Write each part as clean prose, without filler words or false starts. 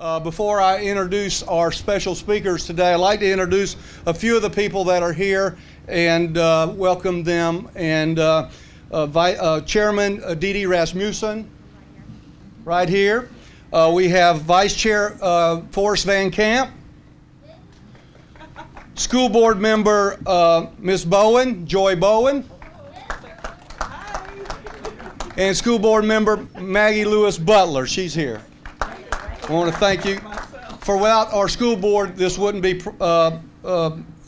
Before I introduce our special speakers today, I'd like to introduce a few of the people that are here and welcome them. And Chairman Didi Rasmussen, right here. We have Vice Chair Forrest Van Camp. School Board Member Ms. Bowen, Joy Bowen. And School Board Member Maggie Lewis Butler, she's here. I want to thank you. For without our school board, this wouldn't be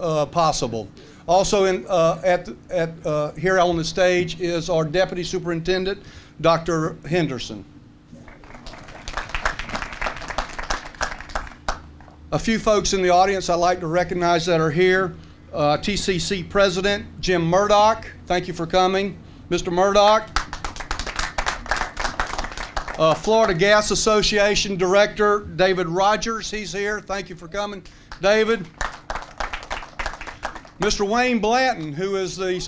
possible. Also, here on the stage is our Deputy Superintendent, Dr. Henderson. A few folks in the audience I'd like to recognize that are here. TCC President Jim Murdoch, thank you for coming. Mr. Murdoch. Florida Gas Association Director David Rogers, he's here. Thank you for coming, David. Mr. Wayne Blanton, who is the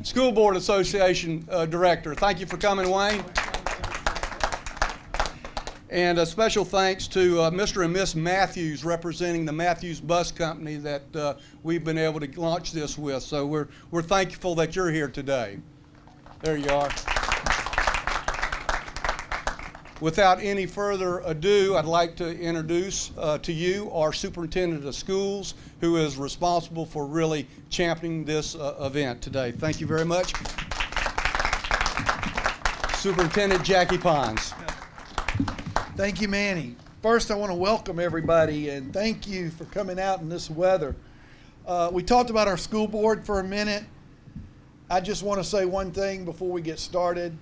School Board Association Director. Thank you for coming, Wayne. And a special thanks to Mr. and Miss Matthews, representing the Matthews Bus Company that we've been able to launch this with. So we're thankful that you're here today. There you are. Without any further ado, I'd like to introduce to you our Superintendent of Schools, who is responsible for really championing this event today. Thank you very much. Superintendent Jackie Pons. Thank you, Manny. First, I want to welcome everybody and thank you for coming out in this weather. We talked about our school board for a minute. I just want to say one thing before we get started.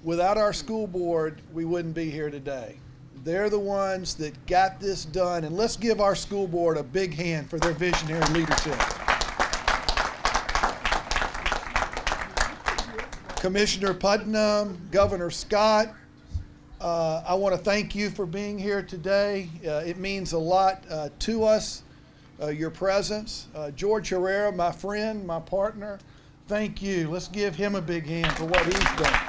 Without our school board, we wouldn't be here today. They're the ones that got this done, and let's give our school board a big hand for their visionary leadership. Commissioner Putnam, Governor Scott, I want to thank you for being here today. It means a lot to us, your presence. George Herrera, my friend, my partner, thank you. Let's give him a big hand for what he's done.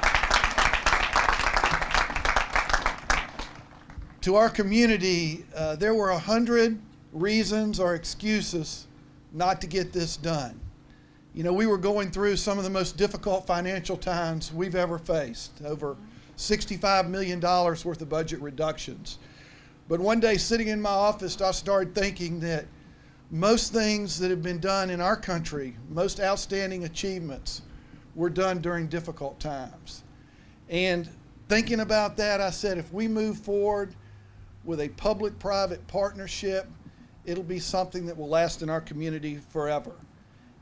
To our community, there were 100 reasons or excuses not to get this done. You know, we were going through some of the most difficult financial times we've ever faced, over $65 million worth of budget reductions. But one day sitting in my office, I started thinking that most things that have been done in our country, most outstanding achievements, were done during difficult times. And thinking about that, I said, if we move forward with a public-private partnership, it'll be something that will last in our community forever.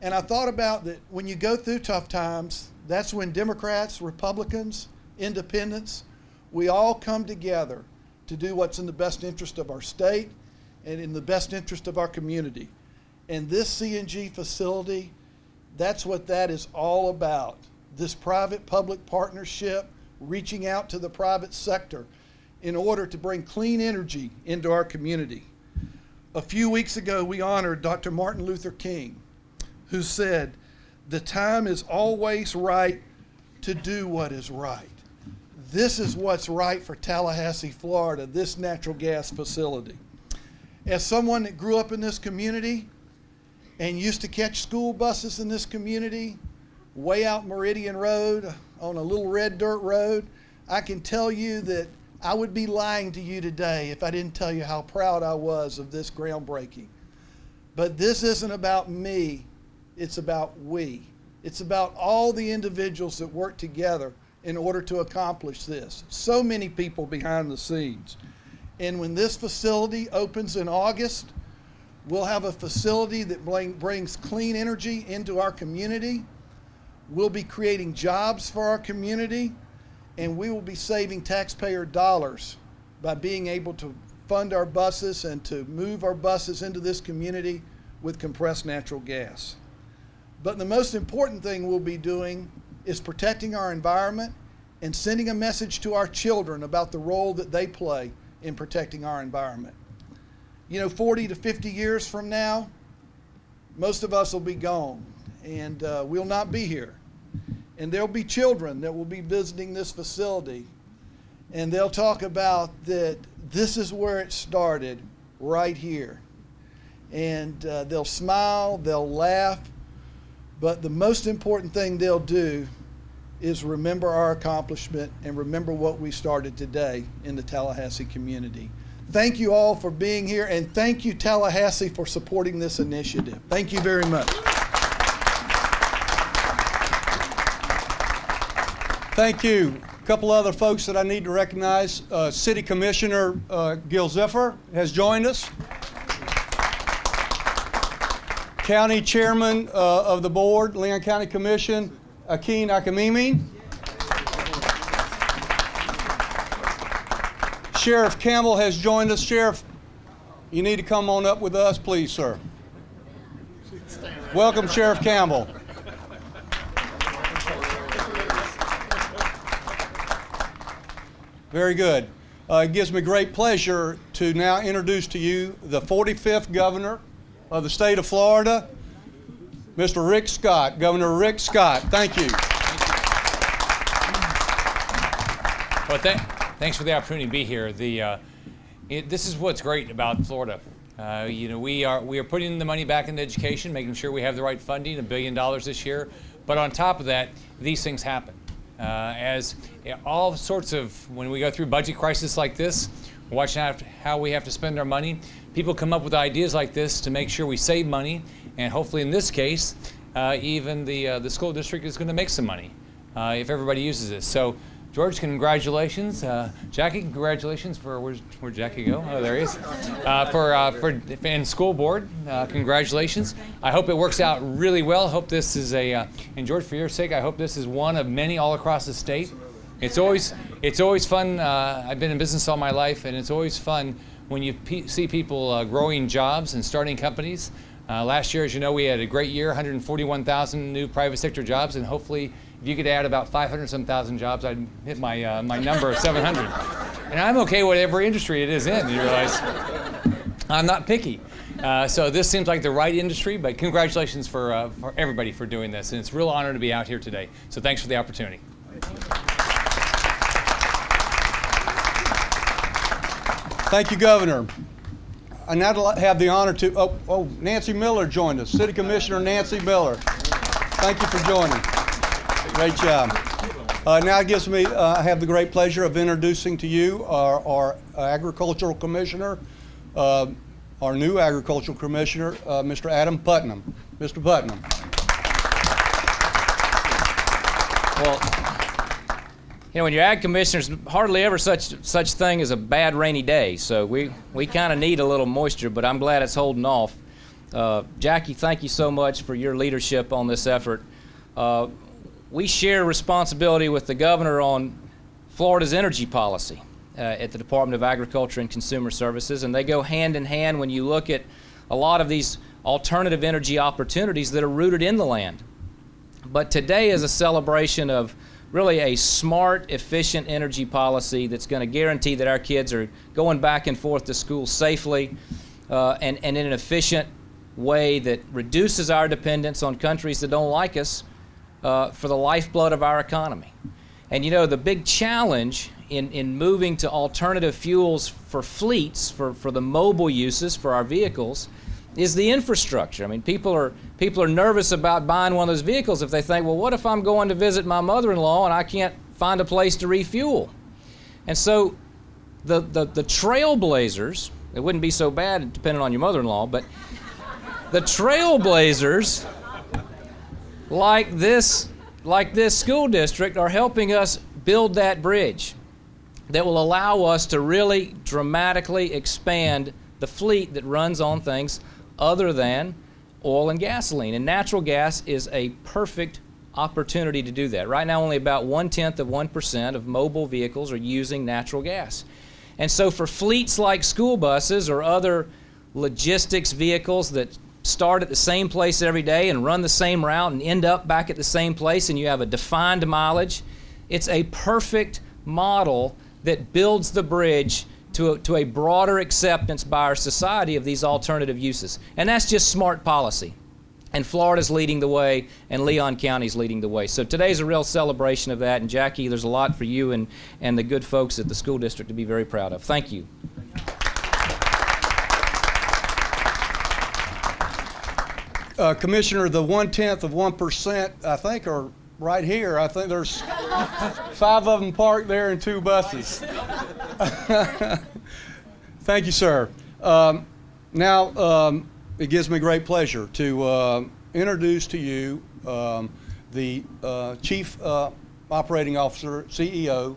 And I thought about that when you go through tough times, that's when Democrats, Republicans, Independents, we all come together to do what's in the best interest of our state and in the best interest of our community. And this CNG facility, that's what that is all about. This private-public partnership, reaching out to the private sector in order to bring clean energy into our community. A few weeks ago, we honored Dr. Martin Luther King, who said, "The time is always right to do what is right." This is what's right for Tallahassee, Florida, this natural gas facility. As someone that grew up in this community and used to catch school buses in this community, way out Meridian Road on a little red dirt road, I can tell you that I would be lying to you today if I didn't tell you how proud I was of this groundbreaking. But this isn't about me, it's about we. It's about all the individuals that work together in order to accomplish this. So many people behind the scenes. And when this facility opens in August, we'll have a facility that brings clean energy into our community. We'll be creating jobs for our community, and we will be saving taxpayer dollars by being able to fund our buses and to move our buses into this community with compressed natural gas. But the most important thing we'll be doing is protecting our environment and sending a message to our children about the role that they play in protecting our environment. You know, 40 to 50 years from now, most of us will be gone, and we'll not be here. And there'll be children that will be visiting this facility. and they'll talk about that this is where it started, right here. And they'll smile, they'll laugh, but the most important thing they'll do is remember our accomplishment and remember what we started today in the Tallahassee community. Thank you all for being here, and thank you, Tallahassee, for supporting this initiative. Thank you very much. Thank you. A couple other folks that I need to recognize. City Commissioner Gil Ziffer has joined us. County Chairman of the Board, Leon County Commission, Akin Akamimi. Sheriff Campbell has joined us. Sheriff, you need to come on up with us, please, sir. Welcome, Sheriff Campbell. Very good. It gives me great pleasure to now introduce to you the 45th Governor of the state of Florida, Mr. Rick Scott. Governor Rick Scott, thank you. Well, thanks for the opportunity to be here. This is what's great about Florida. We are putting the money back into education, making sure we have the right funding, $1 billion this year. But on top of that, these things happen. As all sorts of, when we go through budget crisis like this, watching how we have to spend our money, people come up with ideas like this to make sure we save money, and hopefully in this case, even the school district is going to make some money if everybody uses this. So, George, congratulations. Jackie, congratulations for, where'd Jackie go? Oh, there he is. And school board, congratulations. I hope it works out really well. I hope this is and George, for your sake, I hope this is one of many all across the state. It's always fun. I've been in business all my life, and it's always fun when you see people growing jobs and starting companies. Last year, as you know, we had a great year, 141,000 new private sector jobs, and hopefully if you could add about 500-some thousand jobs, I'd hit my my number of 700. And I'm okay with every industry it is in. You realize I'm not picky. So this seems like the right industry, but congratulations for everybody for doing this. And it's a real honor to be out here today. So thanks for the opportunity. Thank you, Governor. I now have the honor to, Nancy Miller joined us, City Commissioner Nancy Miller. Thank you for joining. Great job. Now it gives me, I have the great pleasure of introducing to you our Agricultural Commissioner, our new Agricultural Commissioner, Mr. Adam Putnam. Mr. Putnam. Well, when you're ag commissioners, hardly ever such thing as a bad rainy day. So we kind of need a little moisture, but I'm glad it's holding off. Jackie, thank you so much for your leadership on this effort. We share responsibility with the governor on Florida's energy policy at the Department of Agriculture and Consumer Services, and they go hand in hand when you look at a lot of these alternative energy opportunities that are rooted in the land. But today is a celebration of really a smart, efficient energy policy that's going to guarantee that our kids are going back and forth to school safely and in an efficient way that reduces our dependence on countries that don't like us for the lifeblood of our economy. And you know, the big challenge in moving to alternative fuels for fleets, for the mobile uses for our vehicles, is the infrastructure. I mean, people are nervous about buying one of those vehicles if they think, well, what if I'm going to visit my mother-in-law and I can't find a place to refuel? And so the trailblazers, it wouldn't be so bad depending on your mother-in-law, but the trailblazers like this school district are helping us build that bridge that will allow us to really dramatically expand the fleet that runs on things other than oil and gasoline. And natural gas is a perfect opportunity to do that. Right now, only about 0.1% of mobile vehicles are using natural gas. And so for fleets like school buses or other logistics vehicles that start at the same place every day and run the same route and end up back at the same place and you have a defined mileage, it's a perfect model that builds the bridge to a broader acceptance by our society of these alternative uses. And that's just smart policy. And Florida's leading the way, and Leon County's leading the way. So today's a real celebration of that. And Jackie, there's a lot for you and the good folks at the school district to be very proud of. Thank you. Commissioner, the 0.1%, I think, are right here. I think there's 5 of them parked there and 2 buses. Thank you, sir. Now, it gives me great pleasure to introduce to you the Chief Operating Officer, CEO,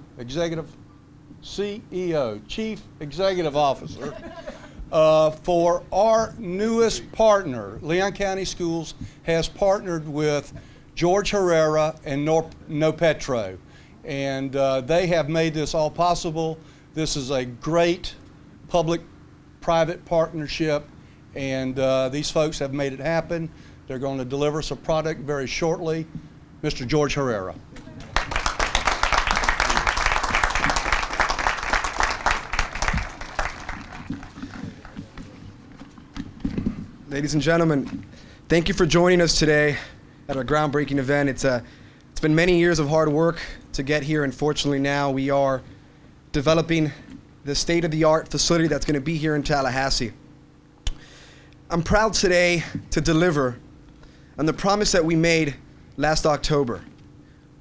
Chief Executive Officer for our newest partner. Leon County Schools has partnered with George Herrera and Nopetro, and they have made this all possible. This is a great public-private partnership, and these folks have made it happen. They're going to deliver us a product very shortly. Mr. George Herrera. Ladies and gentlemen, thank you for joining us today at our groundbreaking event. It's been many years of hard work to get here, and fortunately now we are developing the state-of-the-art facility that's going to be here in Tallahassee. I'm proud today to deliver on the promise that we made last October,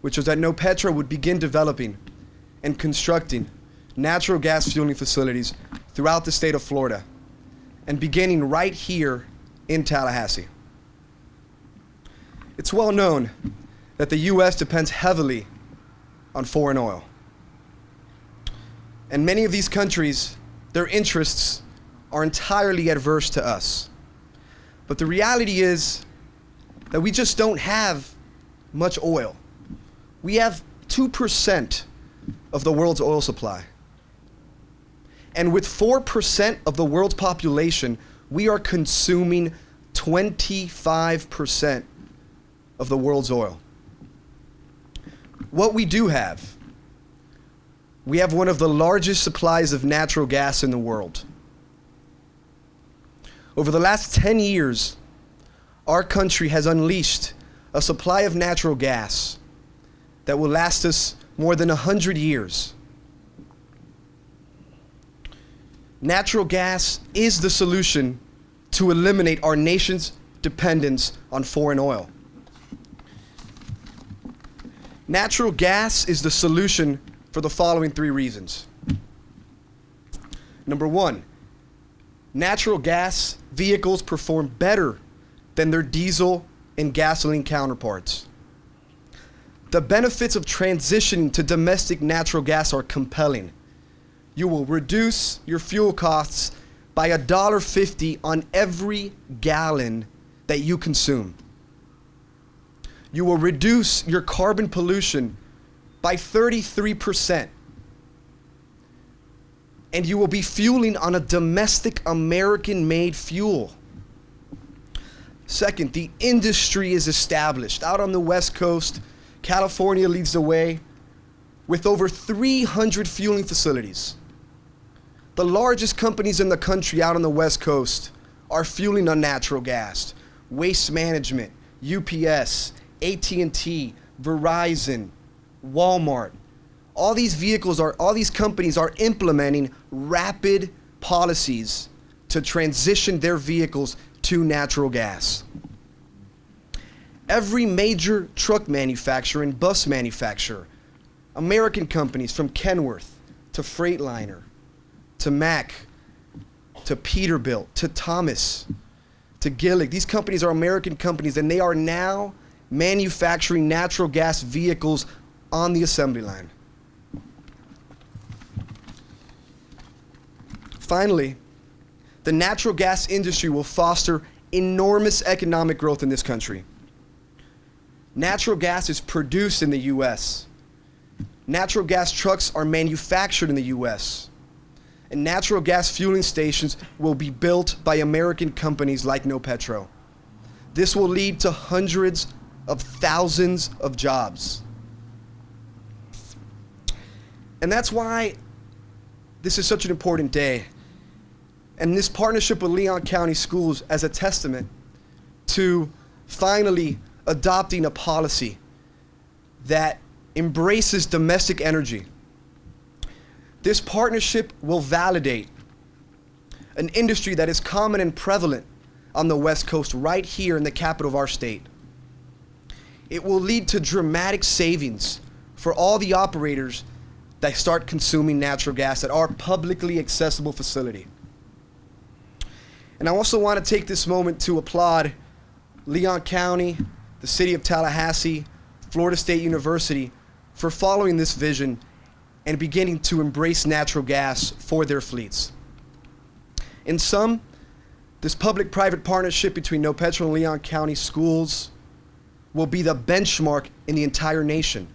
which was that Nopetro would begin developing and constructing natural gas fueling facilities throughout the state of Florida, and beginning right here in Tallahassee. It's well known that the U.S. depends heavily on foreign oil. And many of these countries, their interests are entirely adverse to us. But the reality is that we just don't have much oil. We have 2% of the world's oil supply. And with 4% of the world's population, we are consuming 25% of the world's oil. What we do have, we have one of the largest supplies of natural gas in the world. Over the last 10 years, our country has unleashed a supply of natural gas that will last us more than 100 years. Natural gas is the solution to eliminate our nation's dependence on foreign oil. Natural gas is the solution for the following 3 reasons. Number 1, natural gas vehicles perform better than their diesel and gasoline counterparts. The benefits of transitioning to domestic natural gas are compelling. You will reduce your fuel costs by $1.50 on every gallon that you consume. You will reduce your carbon pollution by 33%. And you will be fueling on a domestic American-made fuel. Second, the industry is established. Out on the West Coast, California leads the way with over 300 fueling facilities. The largest companies in the country out on the West Coast are fueling on natural gas. Waste Management, UPS, AT&T, Verizon, Walmart. All these companies are implementing rapid policies to transition their vehicles to natural gas. Every major truck manufacturer and bus manufacturer, American companies from Kenworth to Freightliner to Mack to Peterbilt to Thomas to Gillig, these companies are American companies, and they are now manufacturing natural gas vehicles on the assembly line. Finally, the natural gas industry will foster enormous economic growth in this country. Natural gas is produced in the U.S. Natural gas trucks are manufactured in the U.S. And natural gas fueling stations will be built by American companies like Nopetro. This will lead to hundreds of thousands of jobs. And that's why this is such an important day. And this partnership with Leon County Schools as a testament to finally adopting a policy that embraces domestic energy. This partnership will validate an industry that is common and prevalent on the West Coast, right here in the capital of our state. It will lead to dramatic savings for all the operators that start consuming natural gas at our publicly accessible facility. And I also want to take this moment to applaud Leon County, the city of Tallahassee, Florida State University for following this vision and beginning to embrace natural gas for their fleets. In sum, this public-private partnership between Nopetro and Leon County schools will be the benchmark in the entire nation.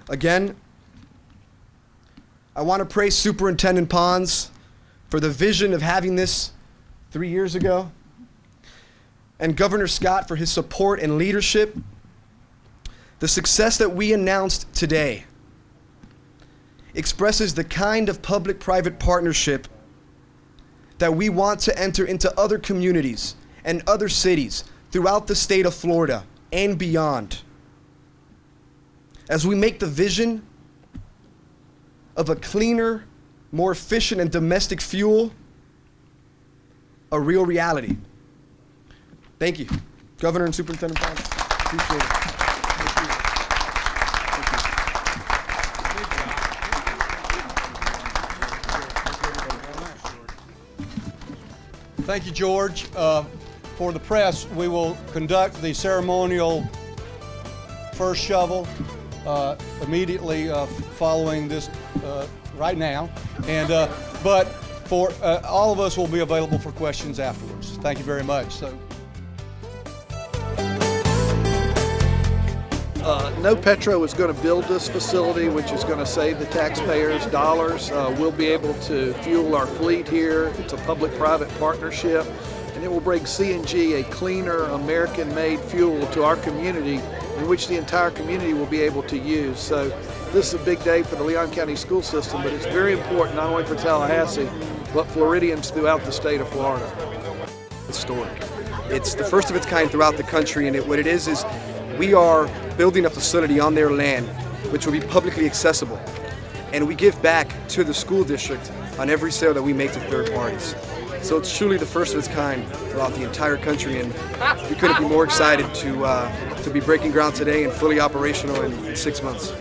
Again, I want to praise Superintendent Pons for the vision of having this 3 years ago, and Governor Scott for his support and leadership. The success that we announced today expresses the kind of public-private partnership that we want to enter into other communities and other cities throughout the state of Florida and beyond, as we make the vision of a cleaner, more efficient and domestic fuel a real reality. Thank you, Governor and Superintendent Pons. Appreciate it. Thank you, George. For the press, we will conduct the ceremonial first shovel immediately following this right now. And but for all of us will be available for questions afterwards. Thank you very much. So. Nopetro is going to build this facility, which is going to save the taxpayers dollars. We'll be able to fuel our fleet here. It's a public-private partnership, and it will bring CNG, a cleaner, American-made fuel, to our community, in which the entire community will be able to use. So this is a big day for the Leon County school system, but it's very important not only for Tallahassee, but Floridians throughout the state of Florida. Historic. It's the first of its kind throughout the country, and what it is we are building a facility on their land which will be publicly accessible, and we give back to the school district on every sale that we make to third parties. So it's truly the first of its kind throughout the entire country, and we couldn't be more excited to be breaking ground today and fully operational in 6 months.